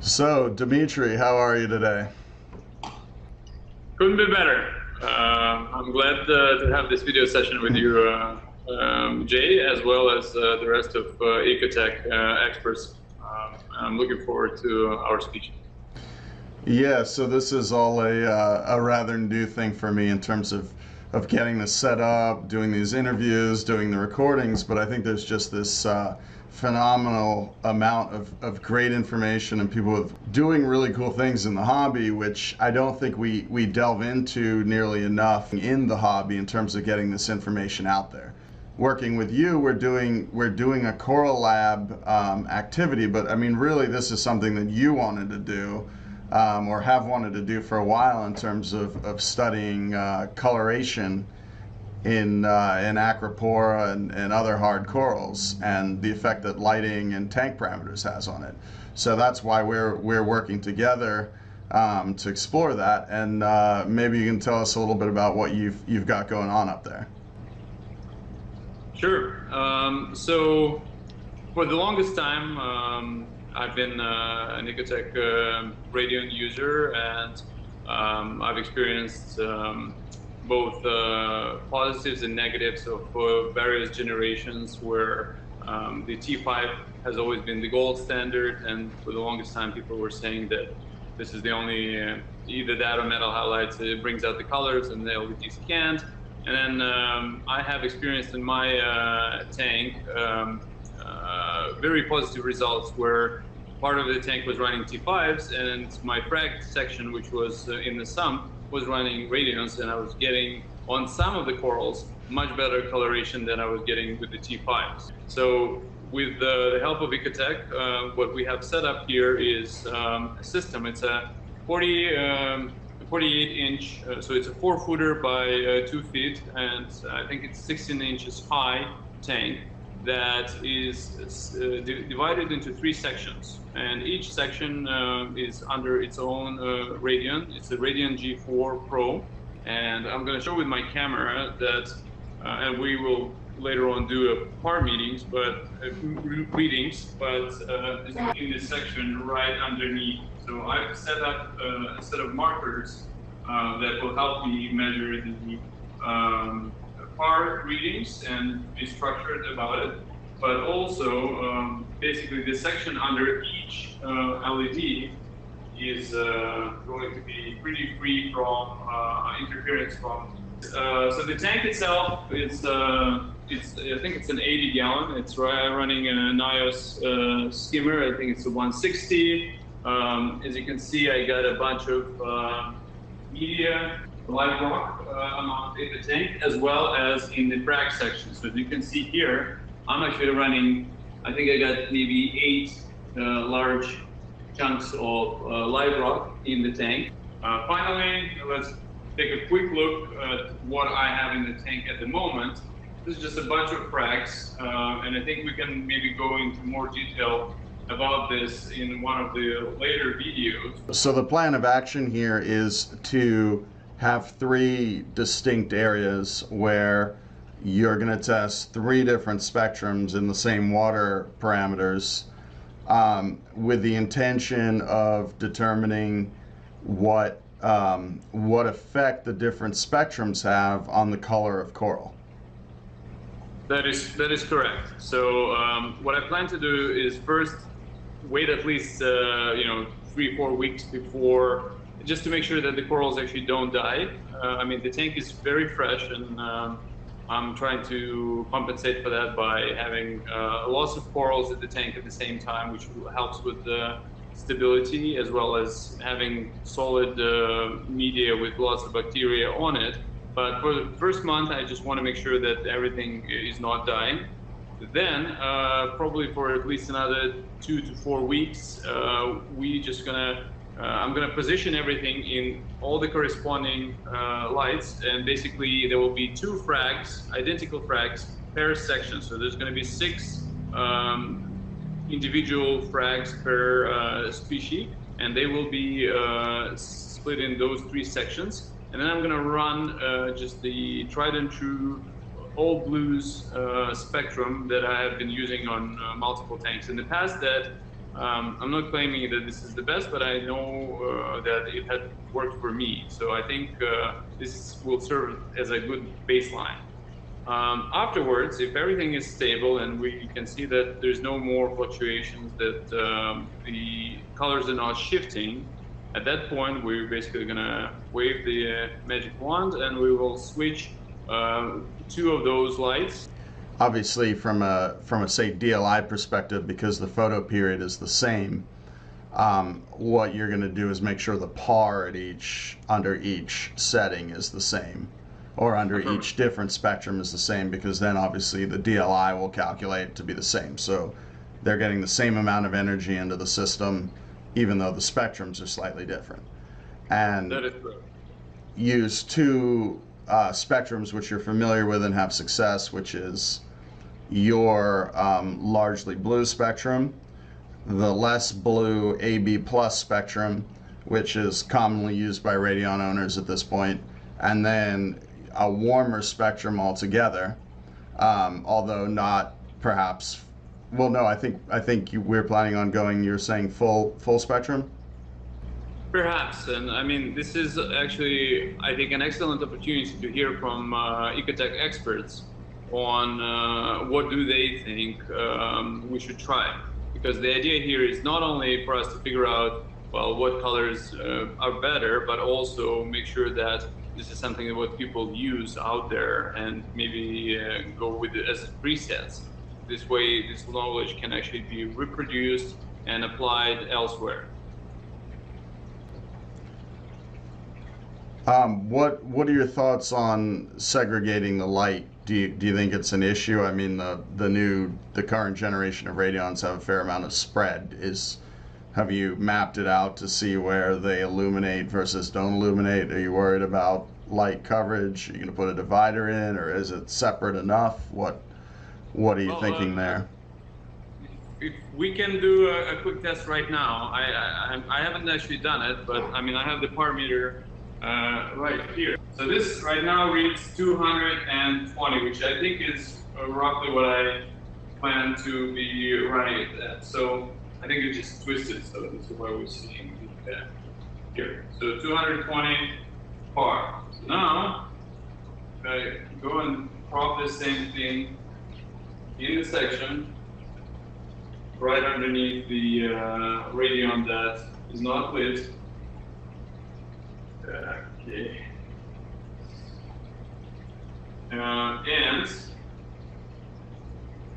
So, Dmitry, how are you today? Couldn't be better. I'm glad to have this video session with you, Jay, as well as the rest of Ecotech experts. I'm looking forward to our speech. Yeah, so this is all a rather new thing for me in terms of getting this set up, doing these interviews, doing the recordings, but I think there's just this phenomenal amount of great information and people with doing really cool things in the hobby, which I don't think we delve into nearly enough in the hobby in terms of getting this information out there. Working with you, we're doing a CoralLab activity, but I mean, really, this is something that you wanted to do. Or have wanted to do for a while in terms of studying coloration in acropora and other hard corals and the effect that lighting and tank parameters has on it. So that's why we're working together to explore that. And maybe you can tell us a little bit about what you've got going on up there. Sure. So for the longest time, I've been an Ecotech Radion user, and I've experienced both positives and negatives of various generations where the T5 has always been the gold standard, and for the longest time people were saying that this is the only either that or metal highlights. It brings out the colors and the LVDs can't. And then I have experienced in my tank very positive results where part of the tank was running T5s and my frag section, which was in the sump, was running radions, and I was getting on some of the corals much better coloration than I was getting with the T5s. So with the help of Ecotech, what we have set up here is a system. It's a 48-inch, so it's a 4-footer by 2 feet, and I think it's 16 inches high tank that is divided into 3 sections, and each section is under its own Radion. It's a Radion G4 Pro, and I'm going to show with my camera that, and we will later on do par meetings, but readings, but in this section right underneath. So I've set up a set of markers that will help me measure the par readings and be structured about it, but also basically the section under each LED is going to be pretty free from interference from. So the tank itself is, I think it's an 80 gallon. It's running a NIOS skimmer. I think it's a 160. As you can see, I got a bunch of media, live rock amount in the tank, as well as in the frag section. So as you can see here, I'm actually running, I think I got maybe 8 large chunks of live rock in the tank. Finally, let's take a quick look at what I have in the tank at the moment. This is just a bunch of frags, and I think we can maybe go into more detail about this in one of the later videos. So the plan of action here is to have 3 distinct areas where you're going to test 3 different spectrums in the same water parameters, with the intention of determining what effect the different spectrums have on the color of coral. That is correct. So what I plan to do is first wait at least 3-4 weeks before, just to make sure that the corals actually don't die. I mean, the tank is very fresh, and I'm trying to compensate for that by having lots of corals at the tank at the same time, which helps with the stability, as well as having solid media with lots of bacteria on it. But for the first month, I just want to make sure that everything is not dying. Then, probably for at least another 2 to 4 weeks, I'm gonna position everything in all the corresponding lights, and basically there will be 2 frags, identical frags, per section. So there's gonna be 6 individual frags per species, and they will be split in those 3 sections. And then I'm gonna run just the tried and true all blues spectrum that I have been using on multiple tanks in the past, that I'm not claiming that this is the best, but I know that it had worked for me. So I think this will serve as a good baseline. Afterwards, if everything is stable and we can see that there's no more fluctuations, that the colors are not shifting, at that point we're basically gonna wave the magic wand and we will switch two of those lights. Obviously, from a say DLI perspective, because the photo period is the same, what you're going to do is make sure the par at under each setting is the same, or under each different spectrum is the same, because then obviously the DLI will calculate to be the same. So they're getting the same amount of energy into the system, even though the spectrums are slightly different. And That is correct. use two spectrums which you're familiar with and have success, which is your largely blue spectrum, the less blue AB plus spectrum, which is commonly used by Radion owners at this point, and then a warmer spectrum altogether, although not perhaps. Well, no, I think we're planning on going. You're saying full spectrum. Perhaps, and I mean, this is actually, I think, an excellent opportunity to hear from ecotech experts on what do they think we should try. Because the idea here is not only for us to figure out, well, what colors are better, but also make sure that this is something that what people use out there and maybe go with it as presets. This way, this knowledge can actually be reproduced and applied elsewhere. What are your thoughts on segregating the light? Do you think it's an issue? I mean, the current generation of radions have a fair amount of spread. Have you mapped it out to see where they illuminate versus don't illuminate? Are you worried about light coverage? Are you going to put a divider in, or is it separate enough? What are you thinking there? If we can do a quick test right now, I haven't actually done it, but I mean, I have the par meter right here. So this right now reads 220, which I think is roughly what I plan to be running it at. So I think it just twisted, so this is why we're seeing that here. So 220 par. So now, I go and crop the same thing in the section right underneath the radion that is not lit. Okay. And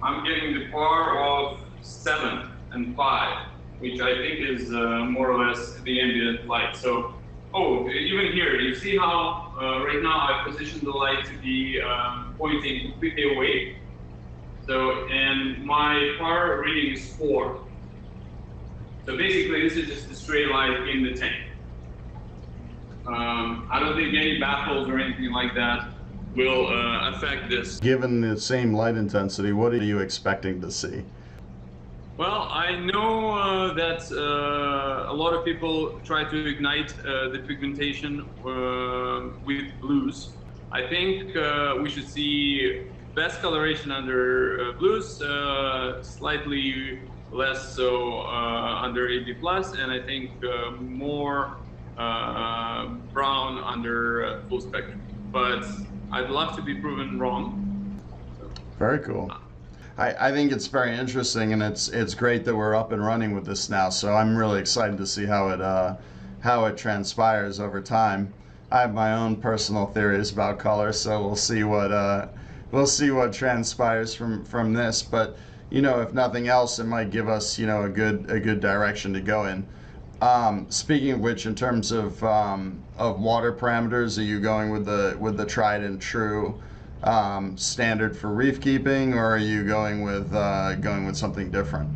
I'm getting the par of 7 and 5, which I think is more or less the ambient light. So, even here, you see how right now I positioned the light to be pointing completely away. So, and my par reading is 4. So basically, this is just a straight light in the tank. I don't think any baffles or anything like that will affect this. Given the same light intensity, what are you expecting to see? Well, I know that a lot of people try to ignite the pigmentation with blues. I think we should see best coloration under blues, slightly less so under AB+, and I think more brown under full spectrum. But I'd love to be proven wrong. Very cool. I think it's very interesting, and it's great that we're up and running with this now. So I'm really excited to see how it transpires over time. I have my own personal theories about color, so we'll see what transpires from this. But if nothing else, it might give us a good direction to go in. Speaking of which, in terms of water parameters, are you going with the tried and true standard for reef keeping, or are you going with something different?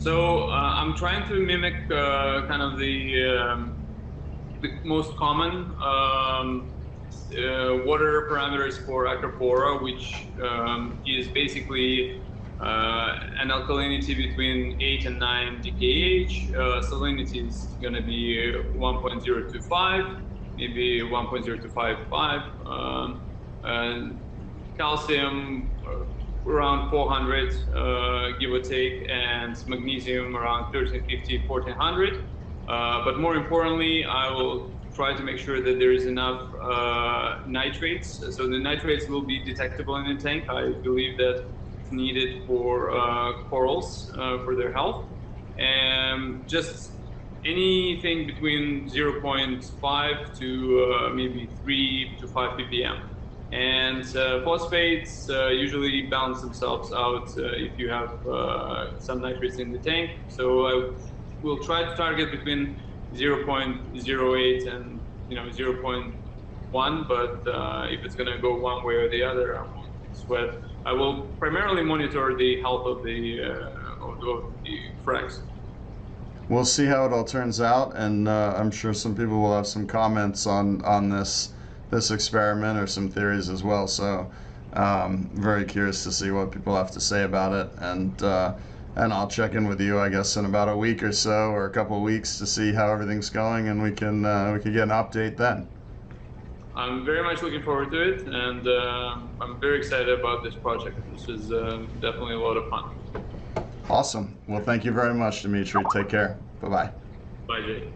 So I'm trying to mimic kind of the most common water parameters for Acropora, which is basically an alkalinity between 8 and 9 DKH. Salinity is going to be 1.025, maybe 1.0255. And calcium around 400, give or take, and magnesium around 1350, 1400. But more importantly, I will try to make sure that there is enough nitrates. So the nitrates will be detectable in the tank. I believe that it's needed for corals, for their health. And just anything between 0.5 to maybe 3 to 5 ppm. And phosphates usually balance themselves out if you have some nitrates in the tank. So I will try to target between 0.08 and 0.1, but if it's going to go one way or the other, I won't sweat. I will primarily monitor the health of the frags. We'll see how it all turns out, and I'm sure some people will have some comments on this experiment or some theories as well. So very curious to see what people have to say about it, and I'll check in with you, I guess, in about a week or so, or a couple of weeks, to see how everything's going, and we can get an update then. I'm very much looking forward to it, and I'm very excited about this project. This is definitely a lot of fun. Awesome. Well, thank you very much, Dmitry. Take care. Bye-bye. Bye, Jay.